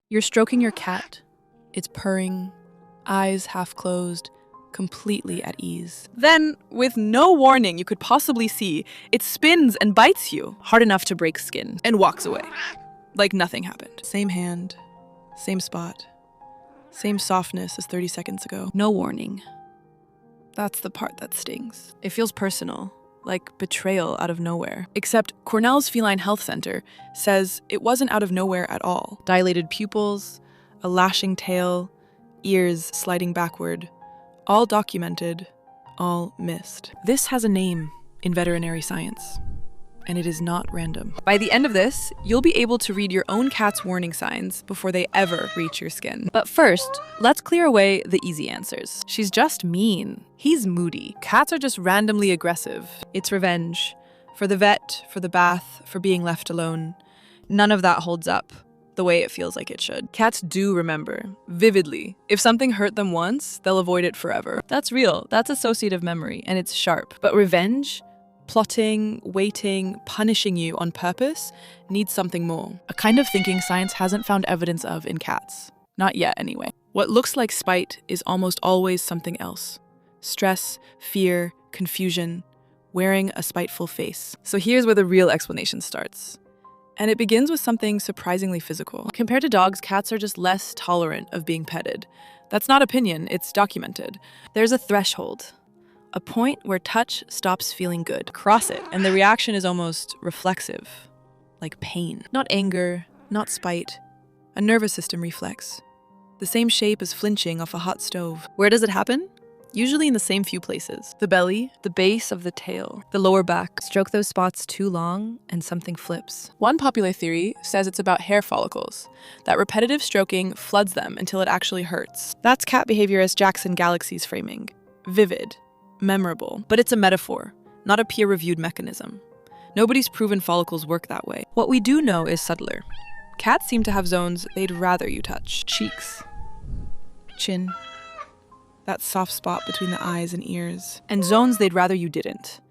You're stroking your cat. It's purring, eyes half closed, completely at ease. Then, with no warning you could possibly see, it spins and bites you, hard enough to break skin, and walks away. Like nothing happened. Same hand, same spot, same softness as 30 seconds ago. No warning. That's the part that stings. It feels personal, like betrayal out of nowhere. Except Cornell's Feline Health Center says it wasn't out of nowhere at all. Dilated pupils, a lashing tail, ears sliding backward, all documented, all missed. This has a name in veterinary science, and it is not random. By the end of this, you'll be able to read your own cat's warning signs before they ever reach your skin. But first, let's clear away the easy answers. She's just mean. He's moody. Cats are just randomly aggressive. It's revenge. For the vet, for the bath, for being left alone. None of that holds up the way it feels like it should. Cats do remember, vividly. If something hurt them once, they'll avoid it forever. That's real. That's associative memory, and it's sharp. But revenge? Plotting, waiting, punishing you on purpose needs something more. A kind of thinking science hasn't found evidence of in cats. Not yet, anyway. What looks like spite is almost always something else. Stress, fear, confusion, wearing a spiteful face. So here's where the real explanation starts. And it begins with something surprisingly physical. Compared to dogs, cats are just less tolerant of being petted. That's not opinion, it's documented. There's a threshold. A point where touch stops feeling good. Cross it, and the reaction is almost reflexive, like pain. Not anger, not spite, a nervous system reflex. The same shape as flinching off a hot stove. Where does it happen? Usually in the same few places. The belly, the base of the tail, the lower back. Stroke those spots too long, and something flips. One popular theory says it's about hair follicles, that repetitive stroking floods them until it actually hurts. That's cat behaviorist Jackson Galaxy's framing. Vivid. Memorable, but it's a metaphor, not a peer-reviewed mechanism. Nobody's proven follicles work that way. What we do know is subtler. Cats seem to have zones they'd rather you touch. Cheeks, chin, that soft spot between the eyes and ears, and zones they'd rather you didn't.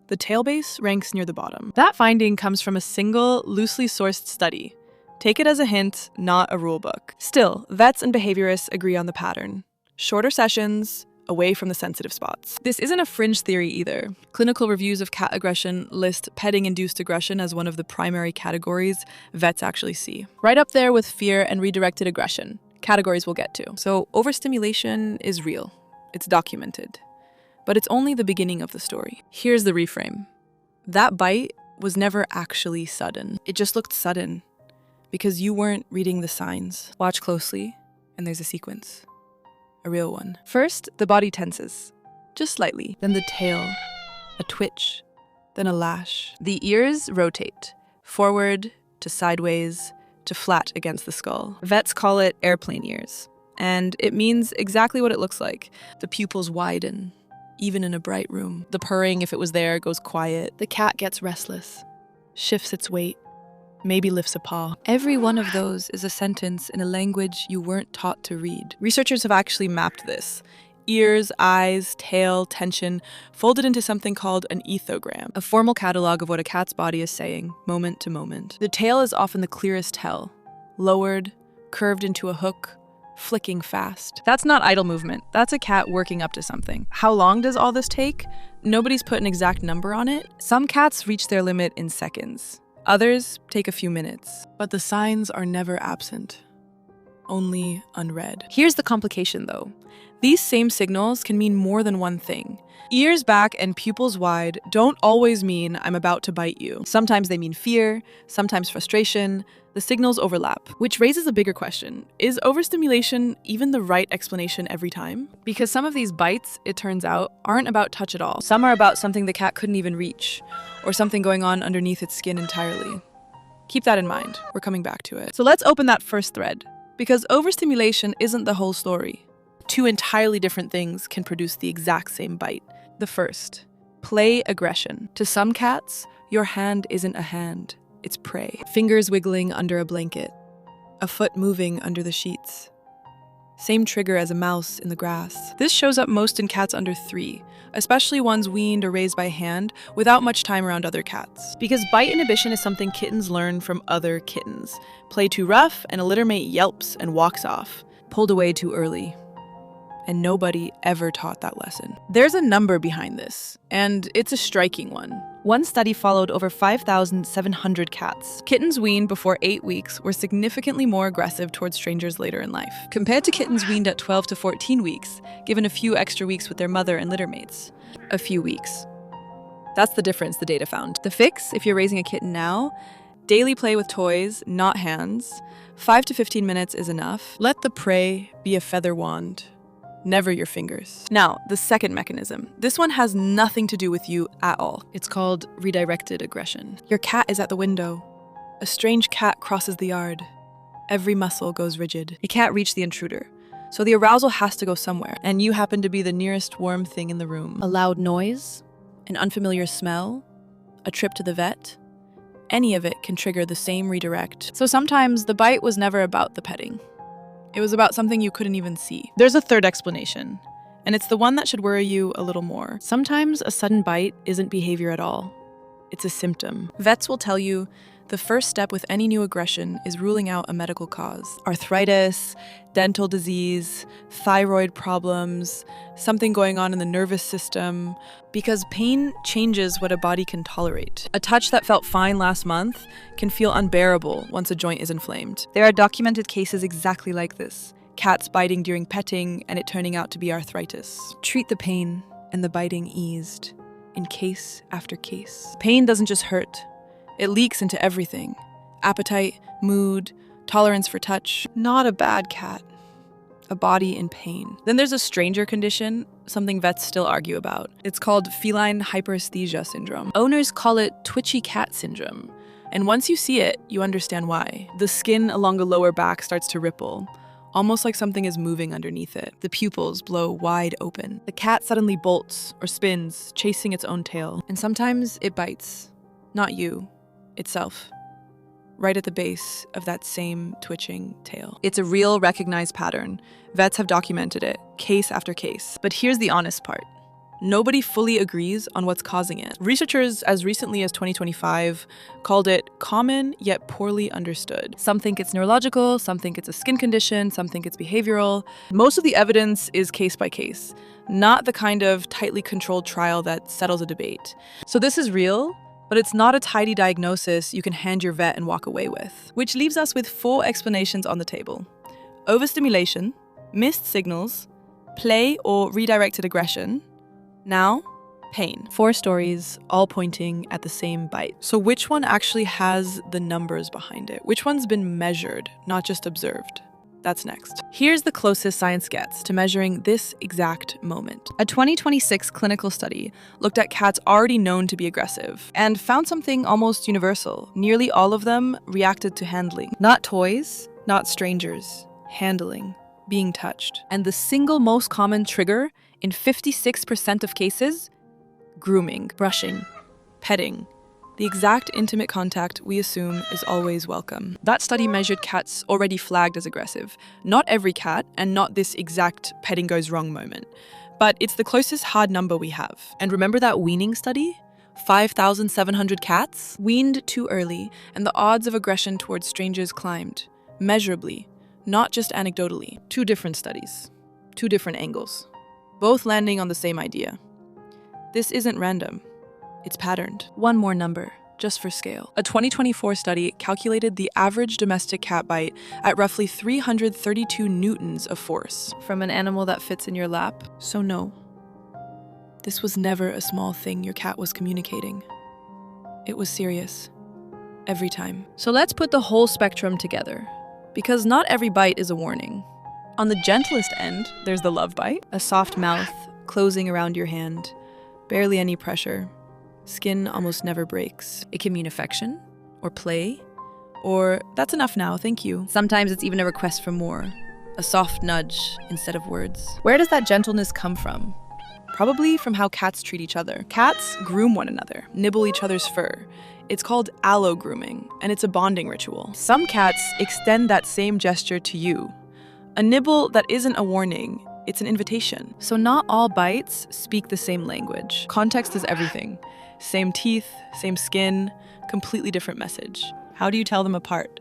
The tail base ranks near the bottom. That finding comes from a single, loosely sourced study. Take it as a hint, not a rulebook. Still, vets and behaviorists agree on the pattern. Shorter sessions, away from the sensitive spots. This isn't a fringe theory either. Clinical reviews of cat aggression list petting-induced aggression as one of the primary categories vets actually see. Right up there with fear and redirected aggression, categories we'll get to. So overstimulation is real. It's documented. But it's only the beginning of the story. Here's the reframe. That bite was never actually sudden. It just looked sudden because you weren't reading the signs. Watch closely, and there's a sequence. A real one. First, the body tenses, just slightly. Then the tail, a twitch, then a lash. The ears rotate, forward to sideways to flat against the skull. Vets call it airplane ears, and it means exactly what it looks like. The pupils widen, even in a bright room. The purring, if it was there, goes quiet. The cat gets restless, shifts its weight, maybe lifts a paw. Every one of those is a sentence in a language you weren't taught to read. Researchers have actually mapped this. Ears, eyes, tail, tension, folded into something called an ethogram, a formal catalog of what a cat's body is saying, moment to moment. The tail is often the clearest tell. Lowered, curved into a hook, flicking fast. That's not idle movement. That's a cat working up to something. How long does all this take? Nobody's put an exact number on it. Some cats reach their limit in seconds. Others take a few minutes, but the signs are never absent, only unread. Here's the complication though. These same signals can mean more than one thing. Ears back and pupils wide don't always mean I'm about to bite you. Sometimes they mean fear, sometimes frustration. The signals overlap, which raises a bigger question. Is overstimulation even the right explanation every time? Because some of these bites, it turns out, aren't about touch at all. Some are about something the cat couldn't even reach, or something going on underneath its skin entirely. Keep that in mind. We're coming back to it. So let's open that first thread, because overstimulation isn't the whole story. Two entirely different things can produce the exact same bite. The first, play aggression. To some cats, your hand isn't a hand. It's prey. Fingers wiggling under a blanket. A foot moving under the sheets. Same trigger as a mouse in the grass. This shows up most in cats under 3, especially ones weaned or raised by hand without much time around other cats. Because bite inhibition is something kittens learn from other kittens. Play too rough and a littermate yelps and walks off. Pulled away too early. And nobody ever taught that lesson. There's a number behind this, and it's a striking one. One study followed over 5,700 cats. Kittens weaned before 8 weeks were significantly more aggressive towards strangers later in life, compared to kittens weaned at 12 to 14 weeks, given a few extra weeks with their mother and littermates. A few weeks. That's the difference the data found. The fix, if you're raising a kitten now, daily play with toys, not hands. 5 to 15 minutes is enough. Let the prey be a feather wand. Never your fingers. Now, the second mechanism. This one has nothing to do with you at all. It's called redirected aggression. Your cat is at the window. A strange cat crosses the yard. Every muscle goes rigid. You can't reach the intruder, so the arousal has to go somewhere, and you happen to be the nearest warm thing in the room. A loud noise, an unfamiliar smell, a trip to the vet, any of it can trigger the same redirect. So sometimes the bite was never about the petting. It was about something you couldn't even see. There's a third explanation, and it's the one that should worry you a little more. Sometimes a sudden bite isn't behavior at all. It's a symptom. Vets will tell you the first step with any new aggression is ruling out a medical cause. Arthritis, dental disease, thyroid problems, something going on in the nervous system. Because pain changes what a body can tolerate. A touch that felt fine last month can feel unbearable once a joint is inflamed. There are documented cases exactly like this. Cats biting during petting and it turning out to be arthritis. Treat the pain and the biting eased, in case after case. Pain doesn't just hurt. It leaks into everything. Appetite, mood, tolerance for touch. Not a bad cat. A body in pain. Then there's a stranger condition, something vets still argue about. It's called feline hyperesthesia syndrome. Owners call it twitchy cat syndrome. And once you see it, you understand why. The skin along the lower back starts to ripple, almost like something is moving underneath it. The pupils blow wide open. The cat suddenly bolts or spins, chasing its own tail. And sometimes it bites. Not you. Itself, right at the base of that same twitching tail. It's a real recognized pattern. Vets have documented it, case after case. But here's the honest part. Nobody fully agrees on what's causing it. Researchers, as recently as 2025, called it common yet poorly understood. Some think it's neurological, some think it's a skin condition, some think it's behavioral. Most of the evidence is case by case, not the kind of tightly controlled trial that settles a debate. So this is real, but it's not a tidy diagnosis you can hand your vet and walk away with. Which leaves us with 4 explanations on the table. Overstimulation, missed signals, play or redirected aggression, now pain. 4 stories, all pointing at the same bite. So which one actually has the numbers behind it? Which one's been measured, not just observed? That's next. Here's the closest science gets to measuring this exact moment. A 2026 clinical study looked at cats already known to be aggressive and found something almost universal. Nearly all of them reacted to handling. Not toys, not strangers. Handling, being touched. And the single most common trigger in 56% of cases, grooming, brushing, petting. The exact intimate contact we assume is always welcome. That study measured cats already flagged as aggressive. Not every cat, and not this exact petting goes wrong moment. But it's the closest hard number we have. And remember that weaning study? 5,700 cats? Weaned too early, and the odds of aggression towards strangers climbed. Measurably, not just anecdotally. 2 different studies. 2 different angles. Both landing on the same idea. This isn't random. It's patterned. 1 more number, just for scale. A 2024 study calculated the average domestic cat bite at roughly 332 newtons of force from an animal that fits in your lap. So no, this was never a small thing your cat was communicating. It was serious. Every time. So let's put the whole spectrum together, because not every bite is a warning. On the gentlest end, there's the love bite, a soft mouth closing around your hand, barely any pressure. Skin almost never breaks. It can mean affection, or play, or that's enough now, thank you. Sometimes it's even a request for more, a soft nudge instead of words. Where does that gentleness come from? Probably from how cats treat each other. Cats groom one another, nibble each other's fur. It's called allo-grooming, and it's a bonding ritual. Some cats extend that same gesture to you. A nibble that isn't a warning, it's an invitation. So not all bites speak the same language. Context is everything. Same teeth, same skin, completely different message. How do you tell them apart?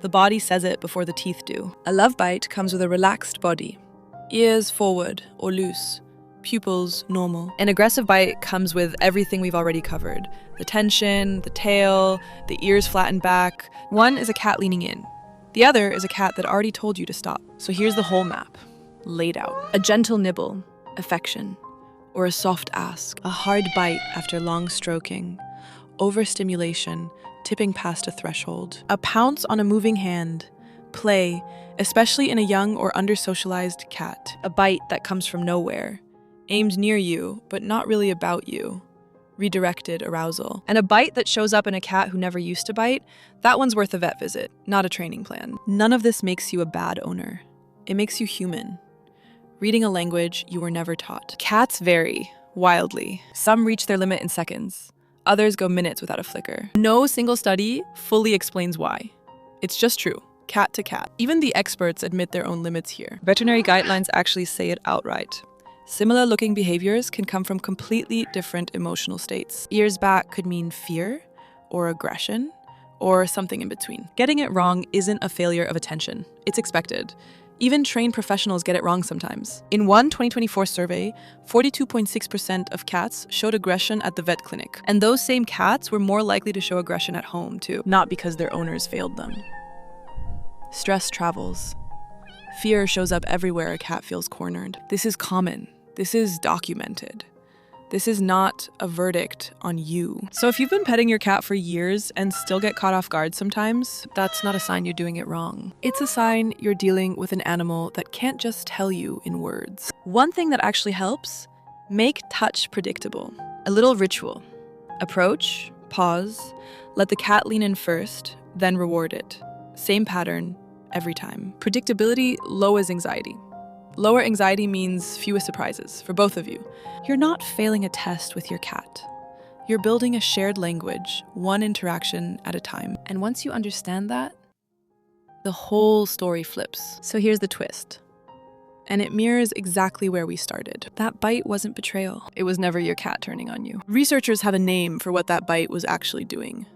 The body says it before the teeth do. A love bite comes with a relaxed body. Ears forward or loose. Pupils normal. An aggressive bite comes with everything we've already covered. The tension, the tail, the ears flattened back. One is a cat leaning in. The other is a cat that already told you to stop. So here's the whole map, laid out. A gentle nibble, affection, or a soft ask. A hard bite after long stroking. Overstimulation, tipping past a threshold. A pounce on a moving hand. Play, especially in a young or under-socialized cat. A bite that comes from nowhere. Aimed near you, but not really about you. Redirected arousal. And a bite that shows up in a cat who never used to bite, that one's worth a vet visit, not a training plan. None of this makes you a bad owner. It makes you human. Reading a language you were never taught. Cats vary, wildly. Some reach their limit in seconds. Others go minutes without a flicker. No single study fully explains why. It's just true, cat to cat. Even the experts admit their own limits here. Veterinary guidelines actually say it outright. Similar looking behaviors can come from completely different emotional states. Ears back could mean fear or aggression or something in between. Getting it wrong isn't a failure of attention. It's expected. Even trained professionals get it wrong sometimes. In one 2024 survey, 42.6% of cats showed aggression at the vet clinic. And those same cats were more likely to show aggression at home too, not because their owners failed them. Stress travels. Fear shows up everywhere a cat feels cornered. This is common. This is documented. This is not a verdict on you. So if you've been petting your cat for years and still get caught off guard sometimes, that's not a sign you're doing it wrong. It's a sign you're dealing with an animal that can't just tell you in words. One thing that actually helps, make touch predictable. A little ritual. Approach, pause, let the cat lean in first, then reward it. Same pattern, every time. Predictability lowers anxiety. Lower anxiety means fewer surprises for both of you. You're not failing a test with your cat. You're building a shared language, one interaction at a time. And once you understand that, the whole story flips. So here's the twist. And it mirrors exactly where we started. That bite wasn't betrayal. It was never your cat turning on you. Researchers have a name for what that bite was actually doing.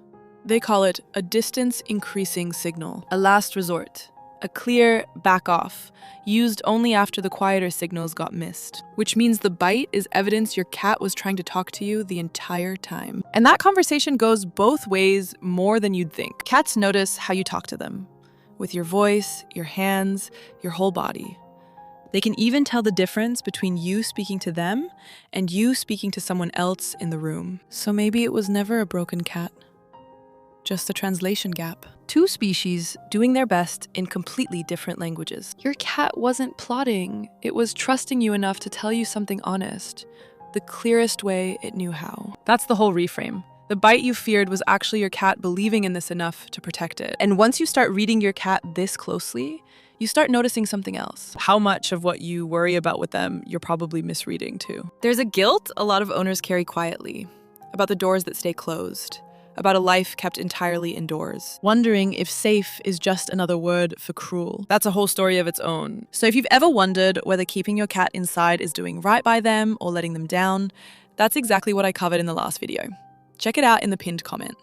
They call it a distance increasing signal, a last resort. A clear back off, used only after the quieter signals got missed. Which means the bite is evidence your cat was trying to talk to you the entire time. And that conversation goes both ways more than you'd think. Cats notice how you talk to them. With your voice, your hands, your whole body. They can even tell the difference between you speaking to them and you speaking to someone else in the room. So maybe it was never a broken cat. Just a translation gap. Two species doing their best in completely different languages. Your cat wasn't plotting. It was trusting you enough to tell you something honest, the clearest way it knew how. That's the whole reframe. The bite you feared was actually your cat believing in this enough to protect it. And once you start reading your cat this closely, you start noticing something else. How much of what you worry about with them, you're probably misreading too. There's a guilt a lot of owners carry quietly, about the doors that stay closed, about a life kept entirely indoors, wondering if safe is just another word for cruel. That's a whole story of its own. So if you've ever wondered whether keeping your cat inside is doing right by them or letting them down, that's exactly what I covered in the last video. Check it out in the pinned comment.